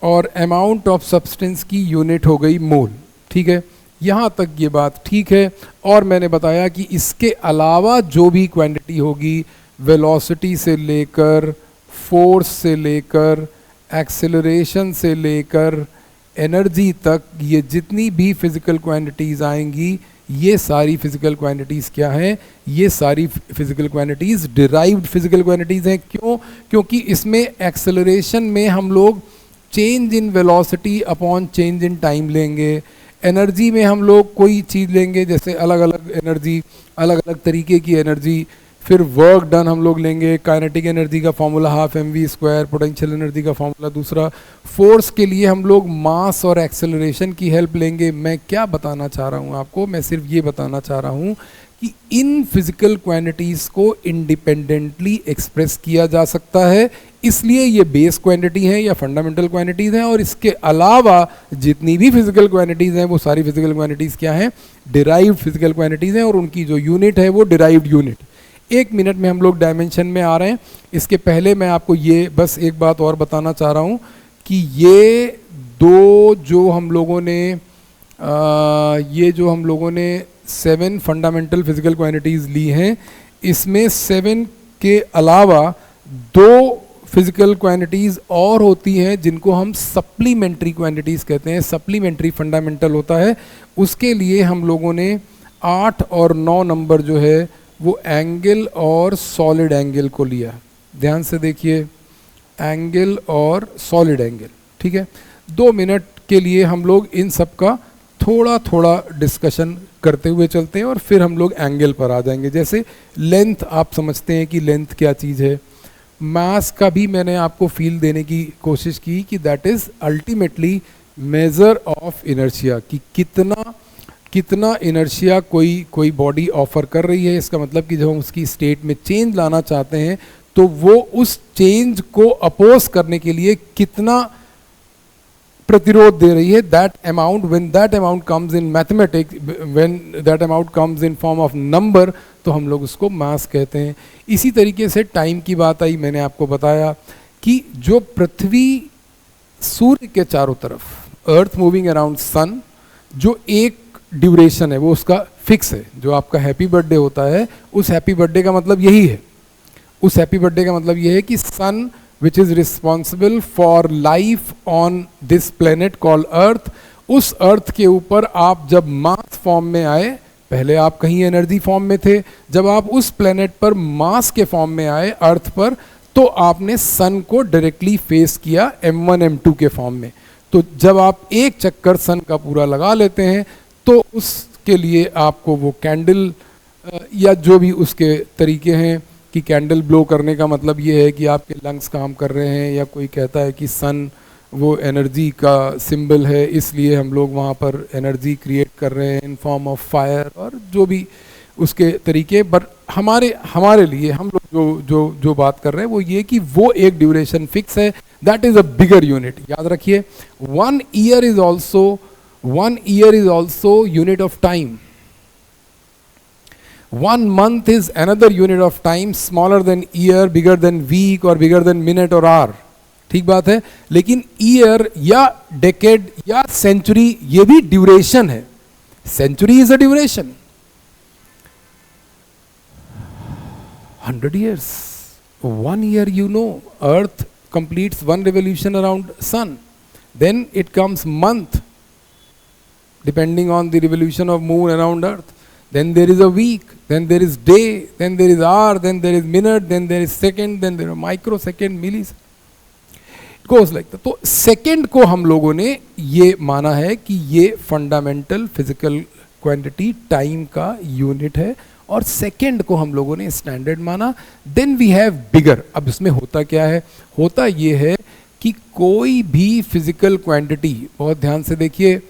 और अमाउंट ऑफ सब्सटेंस की यूनिट हो गई मोल, ठीक है। यहाँ तक ये बात ठीक है। और मैंने बताया कि इसके अलावा जो भी क्वांटिटी होगी, वेलोसिटी से लेकर, फोर्स से लेकर, एक्सेलरेशन से लेकर, एनर्जी तक, ये जितनी भी फिज़िकल क्वांटिटीज़ आएंगी, ये सारी फिज़िकल क्वांटिटीज़ क्या हैं? ये सारी physical quantities derived physical quantities हैं। क्यों? क्योंकि इसमें एक्सेलरेशन में हम लोग change in velocity upon change in time लेंगे। एनर्जी में हम लोग कोई चीज़ लेंगे, जैसे अलग अलग एनर्जी, अलग अलग तरीके की एनर्जी। फिर वर्क डन हम लोग लेंगे, काइनेटिक एनर्जी का फॉर्मूला 12mv², पोटेंशियल एनर्जी का फॉर्मूला दूसरा। फोर्स के लिए हम लोग मास और एक्सेलरेशन की हेल्प लेंगे। मैं क्या बताना चाह रहा हूँ आपको? मैं सिर्फ ये बताना चाह रहा हूँ कि इन फिजिकल क्वांटिटीज़ को इंडिपेंडेंटली एक्सप्रेस किया जा सकता है, इसलिए ये बेस क्वांटिटी है या फंडामेंटल क्वांटिटीज़ हैं। और इसके अलावा जितनी भी फिजिकल क्वांटिटीज़ हैं वो सारी फिजिकल क्वांटिटीज़ क्या हैं? डिराइव्ड फिजिकल क्वांटिटीज़ हैं, और उनकी जो यूनिट है वो डिराइव्ड यूनिट। 1 मिनट में हम लोग डायमेंशन में आ रहे हैं। इसके पहले मैं आपको ये बस एक बात और बताना चाह रहा हूँ कि ये जो हम लोगों ने 7 फंडामेंटल फिजिकल क्वांटिटीज़ ली हैं, इसमें 7 के अलावा 2 फिजिकल क्वांटिटीज़ और होती हैं जिनको हम सप्लीमेंट्री क्वांटिटीज़ कहते हैं। सप्लीमेंट्री फंडामेंटल होता है। उसके लिए हम लोगों ने 8 और 9 नंबर जो है वो एंगल और सॉलिड एंगल को लिया। ध्यान से देखिए, एंगल और सॉलिड एंगल, ठीक है। 2 मिनट के लिए हम लोग इन सब का थोड़ा थोड़ा डिस्कशन करते हुए चलते हैं और फिर हम लोग एंगल पर आ जाएंगे। जैसे लेंथ, आप समझते हैं कि लेंथ क्या चीज़ है। मास का भी मैंने आपको फील देने की कोशिश की कि that is ultimately measure of inertia, कि कितना इनर्शिया कोई बॉडी ऑफर कर रही है। इसका मतलब कि जब हम उसकी स्टेट में चेंज लाना चाहते हैं तो वो उस चेंज को अपोज करने के लिए कितना प्रतिरोध दे रही है। That amount, when that amount comes in mathematics, when that amount comes in form of number, तो हम लोग उसको मास कहते हैं। इसी तरीके से टाइम की बात आई, मैंने आपको बताया कि जो पृथ्वी सूर्य के चारों तरफ, अर्थ मूविंग अराउंड सन, जो एक ड्यूरेशन है वो उसका फिक्स है। जो आपका हैप्पी बर्थडे होता है, उस हैप्पी बर्थडे का मतलब यही है, उस हैप्पी बर्थडे का मतलब यह है कि sun which is responsible for life on this planet called earth, उस अर्थ के ऊपर आप जब मास फॉर्म में आए, पहले आप कहीं एनर्जी फॉर्म में थे, जब आप उस प्लेनेट पर मास के फॉर्म में आए अर्थ पर, तो आपने सन को डायरेक्टली फेस किया m1 m2 के फॉर्म में। तो जब आप एक चक्कर सन का पूरा लगा लेते हैं तो उसके लिए आपको वो कैंडल या जो भी उसके तरीके हैं, कि कैंडल ब्लो करने का मतलब ये है कि आपके लंग्स काम कर रहे हैं, या कोई कहता है कि सन वो एनर्जी का सिंबल है इसलिए हम लोग वहाँ पर एनर्जी क्रिएट कर रहे हैं इन फॉर्म ऑफ फायर, और जो भी उसके तरीके। बट हमारे लिए हम लोग जो बात कर रहे हैं वो ये कि वो एक ड्यूरेशन फिक्स है, that is a bigger unit. याद रखिए, 1 year is also unit of time. 1 month is another unit of time, smaller than year, bigger than week or bigger than minute or hour। ठीक बात है, लेकिन year या decade या century ये भी ड्यूरेशन है। Century is a duration. 100 years, 1 year, you know, earth completes 1 revolution around sun, then it comes month depending on the revolution of moon around earth, then there is a week, then there is day, then there is hour, then there is minute, then there is second, then there are microsecond, millisecond, it goes like that। तो second को हम लोगों ने ये माना है कि ये फंडामेंटल फिजिकल क्वांटिटी टाइम का यूनिट है, और सेकेंड को हम लोगों ने स्टैंडर्ड माना। Then we have bigger. अब इसमें होता क्या है, होता ये है कि कोई भी फिजिकल क्वांटिटी, बहुत ध्यान से देखिए,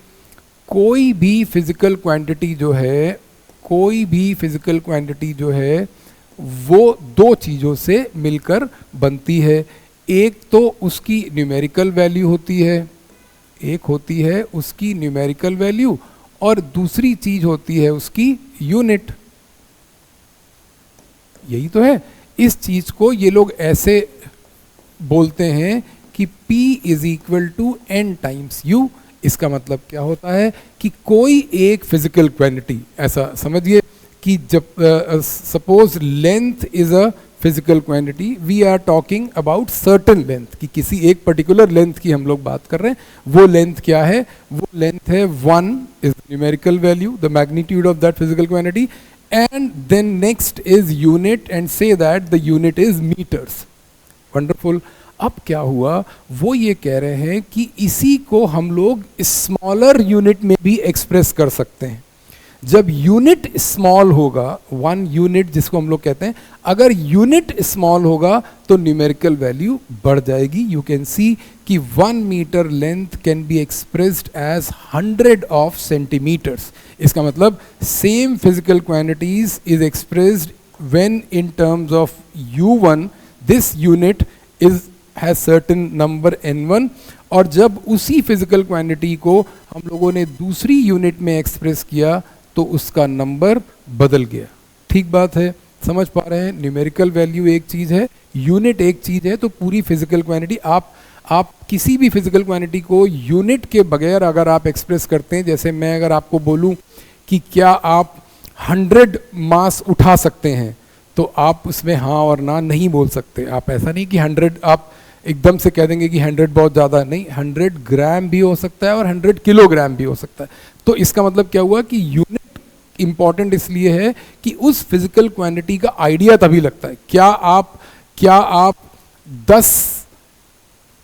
कोई भी फिजिकल क्वांटिटी जो है, कोई भी फिजिकल क्वांटिटी जो है वो दो चीज़ों से मिलकर बनती है। एक तो उसकी न्यूमेरिकल वैल्यू होती है, एक होती है उसकी न्यूमेरिकल वैल्यू, और दूसरी चीज होती है उसकी यूनिट। यही तो है। इस चीज को ये लोग ऐसे बोलते हैं कि P is equal to n times U। इसका मतलब क्या होता है कि कोई एक फिजिकल क्वांटिटी, ऐसा समझिए कि जब suppose length is a physical quantity, we are talking about certain length, कि किसी एक पर्टिकुलर लेंथ की हम लोग बात कर रहे हैं। वो लेंथ क्या है, वो लेंथ है 1 is numerical value, the magnitude of that physical quantity, and then next is unit, and say that the unit is metres. Wonderful. अब क्या हुआ, वो ये कह रहे हैं कि इसी को हम लोग स्मॉलर यूनिट में भी एक्सप्रेस कर सकते हैं। जब यूनिट स्मॉल होगा, 1 यूनिट जिसको हम लोग कहते हैं, अगर यूनिट स्मॉल होगा तो न्यूमेरिकल वैल्यू बढ़ जाएगी। यू कैन सी कि 1 metre length can be expressed as 100 of centimetres. इसका मतलब same physical quantities is expressed when in terms of U1, this unit is has certain number n1, और जब उसी फिजिकल क्वांटिटी को हम लोगों ने दूसरी यूनिट में एक्सप्रेस किया तो उसका नंबर बदल गया। ठीक बात है, समझ पा रहे हैं। न्यूमेरिकल वैल्यू एक चीज़ है, यूनिट एक चीज़ है, तो पूरी फिजिकल क्वांटिटी आप किसी भी फिजिकल क्वांटिटी को यूनिट के बगैर अगर आप एक्सप्रेस करते हैं, जैसे मैं अगर आपको बोलूं कि क्या आप 100 मास उठा सकते हैं, तो आप उसमें हाँ और ना नहीं बोल सकते। आप ऐसा नहीं कि 100 आप एकदम से कह देंगे कि 100 बहुत ज़्यादा, नहीं, 100 ग्राम भी हो सकता है और 100 किलोग्राम भी हो सकता है। तो इसका मतलब क्या हुआ कि यूनिट इंपॉर्टेंट इसलिए है कि उस फिजिकल क्वांटिटी का आइडिया तभी लगता है। क्या आप 10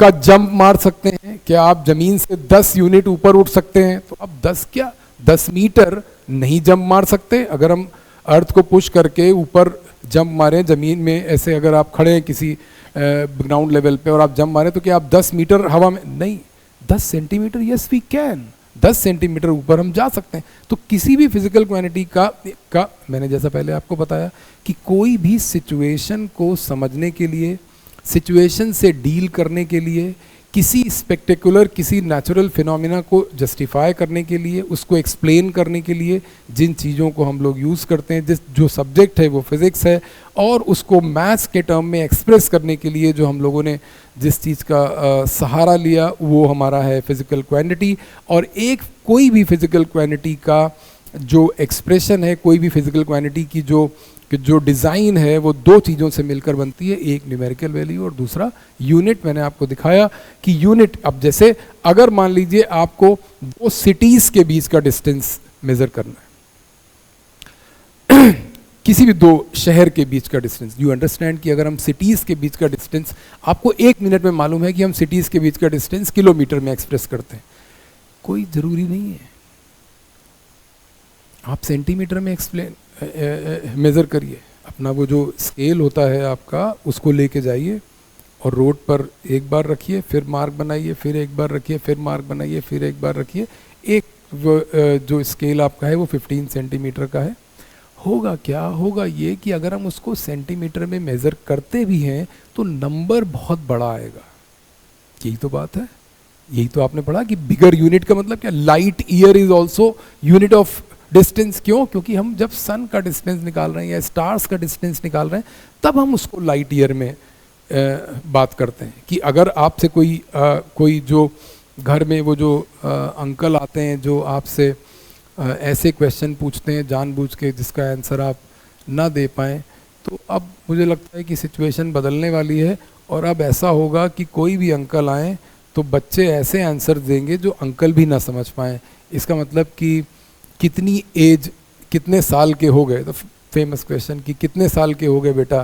का जंप मार सकते हैं? क्या आप जमीन से 10 यूनिट ऊपर उठ सकते हैं? तो आप 10 क्या 10 मीटर नहीं जंप मार सकते? अगर हम अर्थ को पुश करके ऊपर जंप मारें जमीन में, ऐसे अगर आप खड़े हैं किसी ग्राउंड लेवल पे और आप जंप मारें, तो क्या आप 10 मीटर हवा में? नहीं, 10 centimetre, yes we can, 10 centimetre ऊपर हम जा सकते हैं। तो किसी भी फिजिकल क्वांटिटी का मैंने जैसा पहले आपको बताया कि कोई भी सिचुएशन को समझने के लिए, सिचुएशन से डील करने के लिए, किसी स्पेक्टेकुलर, किसी नेचुरल फिनोमिना को जस्टिफाई करने के लिए, उसको एक्सप्लेन करने के लिए जिन चीज़ों को हम लोग यूज़ करते हैं, जो सब्जेक्ट है वो फिज़िक्स है, और उसको मैथ्स के टर्म में एक्सप्रेस करने के लिए जो हम लोगों ने जिस चीज़ का सहारा लिया वो हमारा है फिज़िकल क्वांटिटी। और एक कोई भी फिज़िकल क्वांटिटी का जो एक्सप्रेशन है, कोई भी फिज़िकल क्वांटिटी की जो डिज़ाइन है, वो दो चीज़ों से मिलकर बनती है, एक न्यूमेरिकल वैल्यू और दूसरा यूनिट। मैंने आपको दिखाया कि यूनिट, अब जैसे अगर मान लीजिए आपको दो सिटीज़ के बीच का डिस्टेंस मेज़र करना है किसी भी दो शहर के बीच का डिस्टेंस, यू अंडरस्टैंड कि अगर हम सिटीज़ के बीच का डिस्टेंस, आपको 1 मिनट में मालूम है कि हम सिटीज़ के बीच का डिस्टेंस किलोमीटर में एक्सप्रेस करते हैं, कोई ज़रूरी नहीं है आप सेंटीमीटर में मेज़र करिए। अपना वो जो स्केल होता है आपका, उसको लेके जाइए और रोड पर एक बार रखिए, फिर मार्क बनाइए, फिर एक बार रखिए, फिर मार्क बनाइए, फिर एक बार रखिए। एक जो स्केल आपका है वो 15 सेंटीमीटर का है। होगा क्या, होगा ये कि अगर हम उसको सेंटीमीटर में मेज़र करते भी हैं तो नंबर बहुत बड़ा आएगा। यही तो बात है, यही तो आपने पढ़ा कि बिगर यूनिट का मतलब क्या, light year is also unit of distance. क्यों? क्योंकि हम जब सन का डिस्टेंस निकाल रहे हैं या स्टार्स का डिस्टेंस निकाल रहे हैं, तब हम उसको लाइट ईयर में बात करते हैं। कि अगर आपसे कोई जो घर में वो जो अंकल आते हैं जो आपसे ऐसे क्वेश्चन पूछते हैं जानबूझ के जिसका आंसर आप ना दे पाएँ, तो अब मुझे लगता है कि सिचुएशन बदलने वाली है। और अब ऐसा होगा कि कोई भी अंकल आएँ तो बच्चे ऐसे आंसर देंगे जो अंकल भी ना समझ पाएँ। इसका मतलब कि कितनी एज, कितने साल के हो गए, तो फेमस क्वेश्चन कि कितने साल के हो गए बेटा,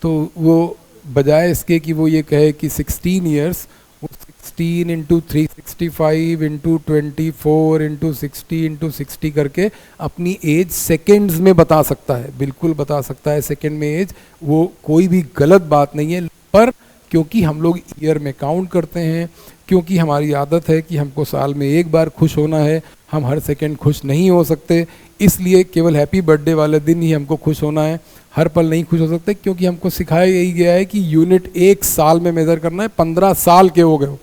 तो वो बजाय इसके कि वो ये कहे कि 16 ईयर्स, वो 16 इंटू 365 इंटू 24 इंटू 60 इंटू 60 करके अपनी एज सेकेंड्स में बता सकता है, बिल्कुल बता सकता है सेकेंड में एज। वो कोई भी गलत बात नहीं है, पर क्योंकि हम लोग ईयर में काउंट करते हैं, क्योंकि हमारी आदत है कि हमको साल में एक बार खुश होना है, हम हर सेकंड खुश नहीं हो सकते, इसलिए केवल हैप्पी बर्थडे वाले दिन ही हमको खुश होना है, हर पल नहीं खुश हो सकते। क्योंकि हमको सिखाया यही गया है कि यूनिट एक साल में मेज़र करना है। 15 साल के हो गए हो,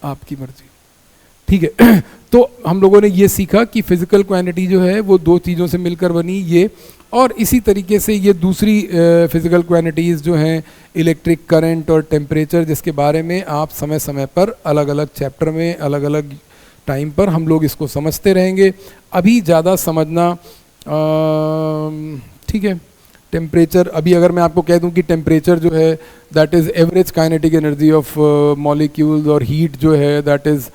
आपकी मर्जी, ठीक है। तो हम लोगों ने ये सीखा कि फिजिकल क्वांटिटी जो है वो दो चीज़ों से मिलकर बनी, ये और इसी तरीके से ये दूसरी फिजिकल क्वांटिटीज़ जो हैं, इलेक्ट्रिक करंट और टेम्परेचर, जिसके बारे में आप समय समय पर अलग अलग चैप्टर में अलग अलग टाइम पर हम लोग इसको समझते रहेंगे। अभी ज़्यादा समझना ठीक है। टेम्परेचर, अभी अगर मैं आपको कह दूं कि टेम्परेचर जो है that is average kinetic energy of molecules, और हीट जो है that is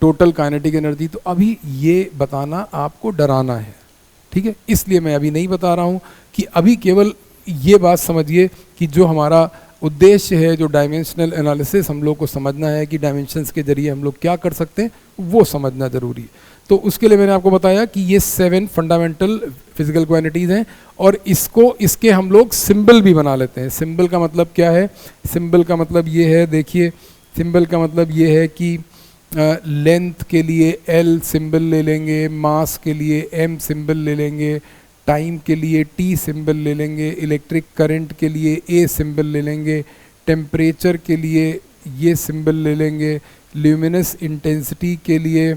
total kinetic energy, तो अभी ये बताना आपको डराना है, ठीक है। इसलिए मैं अभी नहीं बता रहा हूँ कि अभी केवल ये बात समझिए कि जो हमारा उद्देश्य है, जो डायमेंशनल एनालिसिस हम लोग को समझना है कि डायमेंशंस के जरिए हम लोग क्या कर सकते हैं, वो समझना ज़रूरी है। तो उसके लिए मैंने आपको बताया कि ये 7 फंडामेंटल फिजिकल क्वांटिटीज़ हैं, और इसके हम लोग सिंबल भी बना लेते हैं। सिंबल का मतलब क्या है? सिंबल का मतलब ये है, देखिए, सिंबल का मतलब ये है कि लेंथ के लिए L सिंबल ले लेंगे, मास के लिए M सिंबल ले लेंगे, टाइम के लिए T सिंबल ले लेंगे, इलेक्ट्रिक करंट के लिए A सिंबल ले लेंगे, टेम्परेचर के लिए ये सिंबल ले लेंगे, ल्यूमिनस इंटेंसिटी के लिए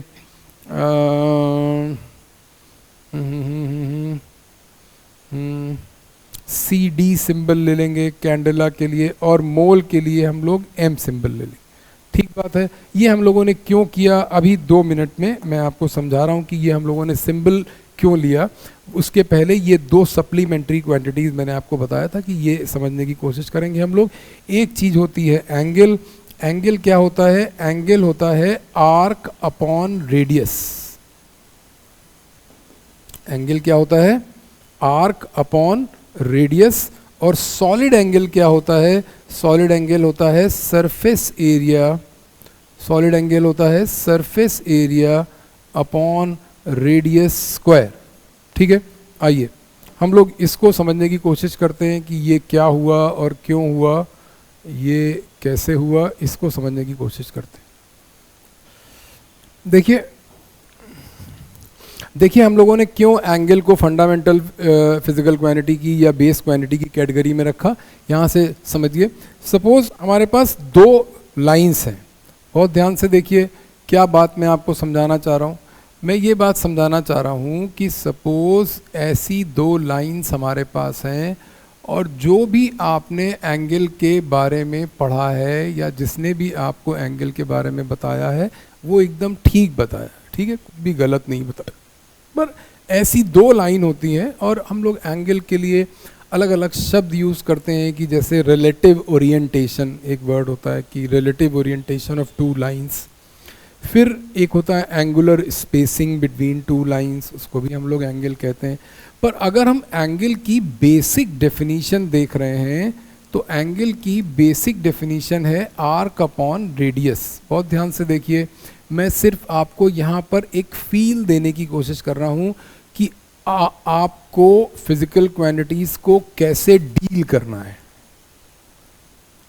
CD सिंबल ले लेंगे कैंडेला के लिए, और मोल के लिए हम लोग M सिंबल ले लेंगे। ठीक बात है। ये हम लोगों ने क्यों किया, अभी 2 मिनट में मैं आपको समझा रहा हूँ कि ये हम लोगों ने सिंबल क्यों लिया। उसके पहले ये 2 सप्लीमेंट्री क्वांटिटीज़ मैंने आपको बताया था कि ये समझने की कोशिश करेंगे हम लोग। एक चीज़ होती है एंगल। एंगल क्या होता है? एंगल होता है आर्क अपॉन रेडियस। एंगल क्या होता है? Arc upon radius. और सॉलिड एंगल क्या होता है? सॉलिड एंगल होता है सरफेस एरिया, सॉलिड एंगल होता है surface area upon radius square. ठीक है, आइए हम लोग इसको समझने की कोशिश करते हैं कि ये क्या हुआ और क्यों हुआ, ये कैसे हुआ, इसको समझने की कोशिश करते हैं। देखिए हम लोगों ने क्यों एंगल को फंडामेंटल फिजिकल क्वांटिटी की या बेस क्वांटिटी की कैटेगरी में रखा, यहाँ से समझिए। सपोज हमारे पास दो लाइंस हैं, बहुत ध्यान से देखिए क्या बात मैं आपको समझाना चाह रहा हूँ। मैं ये बात समझाना चाह रहा हूँ कि सपोज ऐसी दो लाइंस हमारे पास हैं और जो भी आपने एंगल के बारे में पढ़ा है या जिसने भी आपको एंगल के बारे में बताया है वो एकदम ठीक बताया, ठीक है, कुछ भी गलत नहीं बताया। पर ऐसी दो लाइन होती हैं और हम लोग एंगल के लिए अलग अलग शब्द यूज़ करते हैं कि जैसे रिलेटिव ओरिएंटेशन एक वर्ड होता है कि relative orientation of two lines, फिर एक होता है angular spacing between two lines, उसको भी हम लोग एंगल कहते हैं। पर अगर हम एंगल की बेसिक डेफिनीशन देख रहे हैं तो एंगल की बेसिक डेफिनीशन है आर्क अपॉन रेडियस। बहुत ध्यान से देखिए, मैं सिर्फ आपको यहाँ पर एक फील देने की कोशिश कर रहा हूँ कि आपको फिजिकल क्वांटिटीज़ को कैसे डील करना है।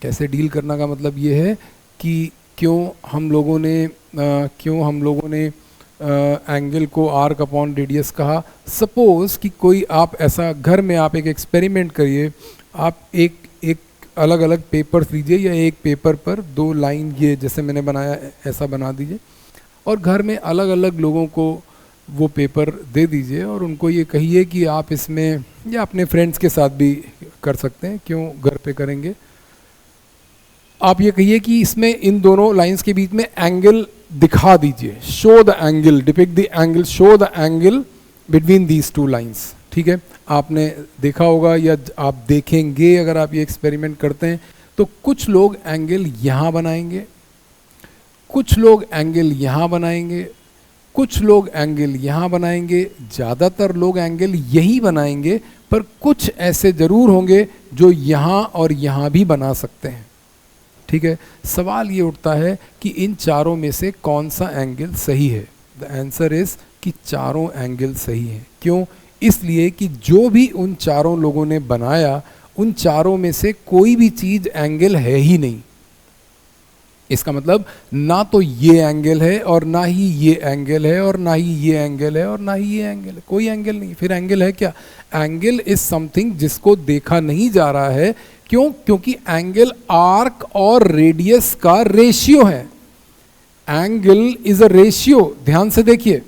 कैसे डील करना का मतलब ये है कि क्यों हम लोगों ने एंगल को आर्क अपॉन रेडियस कहा। सपोज़ कि कोई आप ऐसा घर में आप एक एक्सपेरिमेंट करिए, आप एक अलग अलग पेपर्स लीजिए या एक पेपर पर दो लाइन ये जैसे मैंने बनाया ऐसा बना दीजिए और घर में अलग अलग लोगों को वो पेपर दे दीजिए और उनको ये कहिए कि आप इसमें, या अपने फ्रेंड्स के साथ भी कर सकते हैं, क्यों घर पे करेंगे, आप ये कहिए कि इसमें इन दोनों लाइंस के बीच में एंगल दिखा दीजिए, show the angle, depict the angle, show the angle between these two lines. ठीक है, आपने देखा होगा या आप देखेंगे अगर आप ये एक्सपेरिमेंट करते हैं तो कुछ लोग एंगल यहाँ बनाएंगे, कुछ लोग एंगल यहाँ बनाएंगे, कुछ लोग एंगल यहाँ बनाएंगे, ज़्यादातर लोग एंगल यही बनाएंगे, पर कुछ ऐसे ज़रूर होंगे जो यहाँ और यहाँ भी बना सकते हैं। ठीक है, सवाल ये उठता है कि इन चारों में से कौन सा एंगल सही है। द आंसर इज कि चारों एंगल सही हैं। क्यों? इसलिए कि जो भी उन चारों लोगों ने बनाया उन चारों में से कोई भी चीज़ एंगल है ही नहीं। इसका मतलब ना तो ये एंगल है और ना ही ये एंगल है और ना ही ये एंगल है और ना ही ये एंगल है, कोई एंगल नहीं। फिर एंगल है क्या? एंगल इज समथिंग जिसको देखा नहीं जा रहा है। क्यों? क्योंकि एंगल आर्क और रेडियस का रेशियो है। Angle is a ratio. ध्यान से देखिए,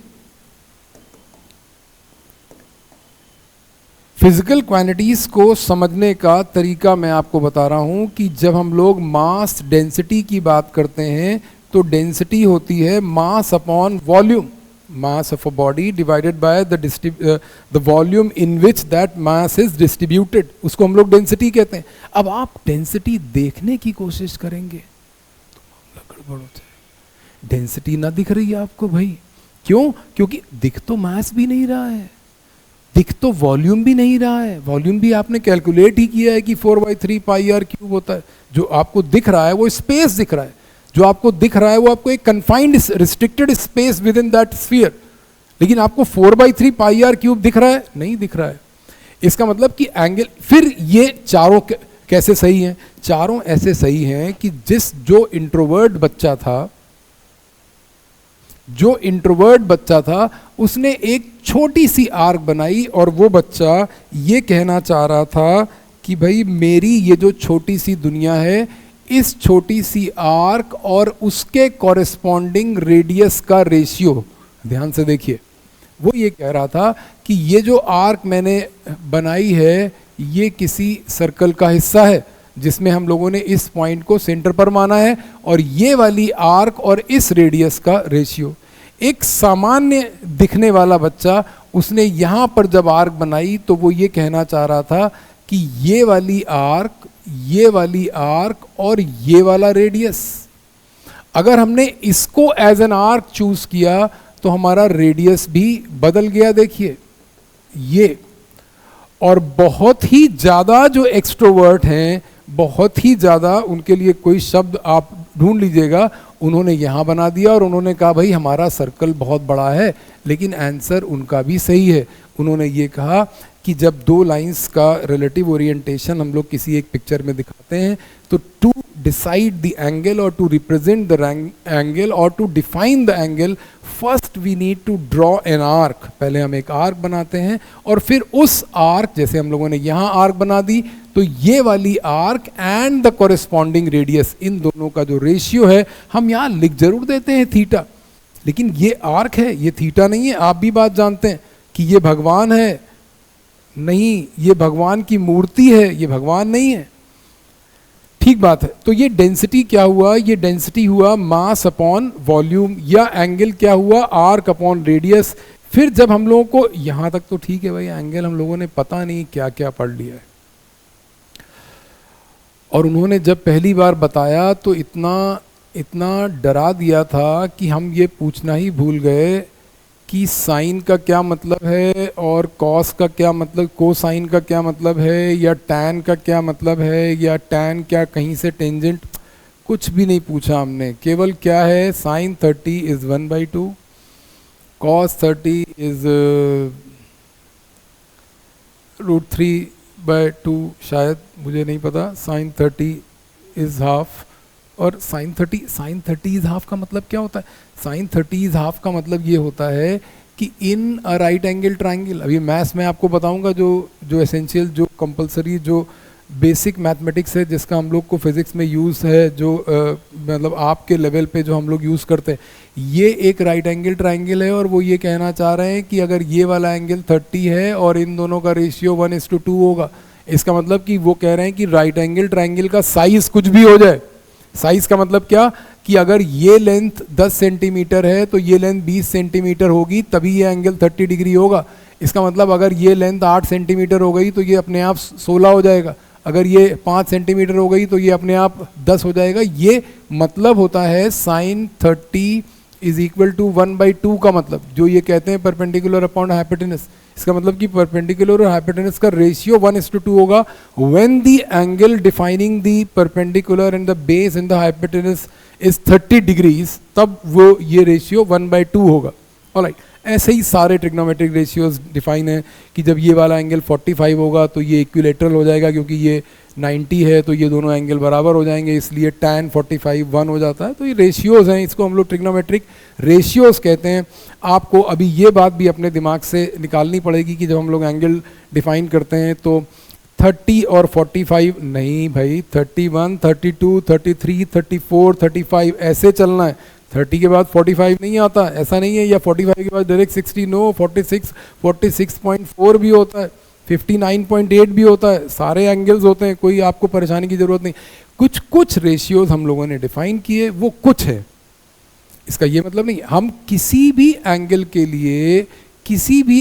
फिजिकल क्वांटिटीज को समझने का तरीका मैं आपको बता रहा हूं कि जब हम लोग मास डेंसिटी की बात करते हैं तो डेंसिटी होती है mass upon volume, mass of a body divided by the volume in which that mass is distributed, उसको हम लोग डेंसिटी कहते हैं। अब आप डेंसिटी देखने की कोशिश करेंगे तो मामला गड़बड़ हो जाए। डेंसिटी ना दिख रही है आपको भाई, क्यों? क्योंकि दिख तो मास भी नहीं रहा है, दिख तो वॉल्यूम भी नहीं रहा है। वॉल्यूम भी आपने कैलकुलेट ही किया है कि 4/3 पाई आर क्यूब होता है। जो आपको दिख रहा है वो स्पेस दिख रहा है, जो आपको दिख रहा है वो आपको एक confined restricted space with in that sphere, लेकिन आपको 4/3 पाई आर क्यूब दिख रहा है? नहीं दिख रहा है। इसका मतलब कि एंगल, फिर ये चारों कैसे सही हैं? चारों ऐसे सही हैं कि जो इंट्रोवर्ट बच्चा था उसने एक छोटी सी आर्क बनाई और वो बच्चा ये कहना चाह रहा था कि भाई मेरी ये जो छोटी सी दुनिया है, इस छोटी सी आर्क और उसके कॉरेस्पॉन्डिंग रेडियस का रेशियो, ध्यान से देखिए, वो ये कह रहा था कि ये जो आर्क मैंने बनाई है ये किसी सर्कल का हिस्सा है जिसमें हम लोगों ने इस पॉइंट को सेंटर पर माना है और ये वाली आर्क और इस रेडियस का रेशियो। एक सामान्य दिखने वाला बच्चा उसने यहाँ पर जब आर्क बनाई तो वो ये कहना चाह रहा था कि ये वाली आर्क और ये वाला रेडियस, अगर हमने इसको एज एन आर्क चूज किया तो हमारा रेडियस भी बदल गया। देखिए ये, और बहुत ही ज़्यादा जो एक्सट्रोवर्ट हैं, बहुत ही ज़्यादा, उनके लिए कोई शब्द आप ढूंढ लीजिएगा, उन्होंने यहाँ बना दिया और उन्होंने कहा भाई हमारा सर्कल बहुत बड़ा है, लेकिन आंसर उनका भी सही है। उन्होंने ये कहा कि जब दो लाइंस का रिलेटिव ओरिएंटेशन हम लोग किसी एक पिक्चर में दिखाते हैं, तो टू डिसाइड द एंगल और टू रिप्रेजेंट द एंगल और to define the angle, first we need to draw an arc. पहले हम एक आर्क बनाते हैं और फिर उस आर्क, जैसे हम लोगों ने यहाँ आर्क बना दी, तो ये वाली arc and the corresponding radius, इन दोनों का जो रेशियो है हम यहाँ लिख जरूर देते हैं थीटा, लेकिन ये आर्क है, ये थीटा नहीं है। आप भी बात जानते हैं कि ये भगवान है, नहीं, ये भगवान की मूर्ति है, ये भगवान नहीं है। ठीक बात है। तो ये डेंसिटी क्या हुआ? ये डेंसिटी हुआ मास अपॉन वॉल्यूम, या एंगल क्या हुआ? Arc upon radius. फिर जब हम लोगों को यहां तक तो ठीक है भाई, एंगल हम लोगों ने पता नहीं क्या क्या पढ़ लिया है, और उन्होंने जब पहली बार बताया तो इतना डरा दिया था कि हम ये पूछना ही भूल गए कि साइन का क्या मतलब है और कॉस का क्या मतलब, कोसाइन का क्या मतलब है, या टैन का क्या मतलब है, या टैन क्या कहीं से टेंजेंट, कुछ भी नहीं पूछा हमने। केवल क्या है, साइन 30 इज 1/2, कॉस 30 इज √3/2, शायद, मुझे नहीं पता। साइन 30 इज हाफ, और साइन 30 इज हाफ का मतलब क्या होता है? साइन 30 इज हाफ का मतलब ये होता है कि इन अ राइट एंगल ट्राइंगल, अभी मैथ्स में आपको बताऊंगा, जो एसेंशियल, जो कंपलसरी, जो बेसिक मैथमेटिक्स है, जिसका हम लोग को फिजिक्स में यूज़ है, जो मतलब आपके लेवल पे जो हम लोग यूज़ करते हैं, ये एक राइट एंगल ट्राइंगल है, और वो ये कहना चाह रहे हैं कि अगर ये वाला एंगल 30 है और इन दोनों का रेशियो 1:2 होगा, इसका मतलब कि वो कह रहे हैं कि राइट एंगल ट्राइंगल का साइज़ कुछ भी हो जाए। साइज का मतलब क्या, कि अगर ये लेंथ 10 सेंटीमीटर है तो ये लेंथ 20 सेंटीमीटर होगी, तभी ये एंगल 30 डिग्री होगा। इसका मतलब अगर ये लेंथ 8 सेंटीमीटर हो गई तो ये अपने आप 16 हो जाएगा, अगर ये 5 सेंटीमीटर हो गई तो ये अपने आप 10 हो जाएगा। ये मतलब होता है साइन 30 इज इक्वल टू 1/2 का मतलब, जो ये कहते हैं परपेंडिकुलर अपॉन हाइपोटेनस, इसका मतलब कि परपेंडिकुलर और हाइपोटेनस का रेशियो 1:2 होगा। When the angle defining the perpendicular and the base in the hypotenuse is 30 degrees, तब वो ये रेशियो 1/2 होगा। ऑलराइट, ऐसे ही सारे ट्रिग्नोमेट्रिक रेशियोज डिफाइन है कि जब ये वाला एंगल 45 होगा तो ये इक्विलेटरल हो जाएगा, क्योंकि ये 90 है तो ये दोनों एंगल बराबर हो जाएंगे, इसलिए tan 45 1 हो जाता है। तो ये रेशियोज हैं, इसको हम लोग ट्रिग्नोमेट्रिक रेशियोज कहते हैं। आपको अभी ये बात भी अपने दिमाग से निकालनी पड़ेगी कि जब हम लोग एंगल डिफाइन करते हैं तो 30 और 45 नहीं भाई, 31, 32, 33, 34, 35 ऐसे चलना है। 30 के बाद 45 नहीं आता, ऐसा नहीं है, या 45 के बाद डायरेक्ट 60, नो, 46, 46.4 भी होता है, 59.8 भी होता है, सारे एंगल्स होते हैं, कोई आपको परेशानी की जरूरत नहीं। कुछ कुछ रेशियोज हम लोगों ने डिफाइन किए, वो कुछ है, इसका ये मतलब नहीं हम किसी भी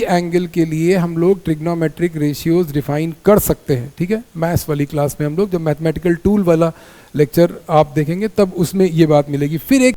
एंगल के लिए हम लोग ट्रिग्नोमेट्रिक रेशियोज डिफाइन कर सकते हैं। ठीक है, मैथ्स वाली क्लास में हम लोग जब मैथमेटिकल टूल वाला लेक्चर आप देखेंगे तब उसमें ये बात मिलेगी। फिर एक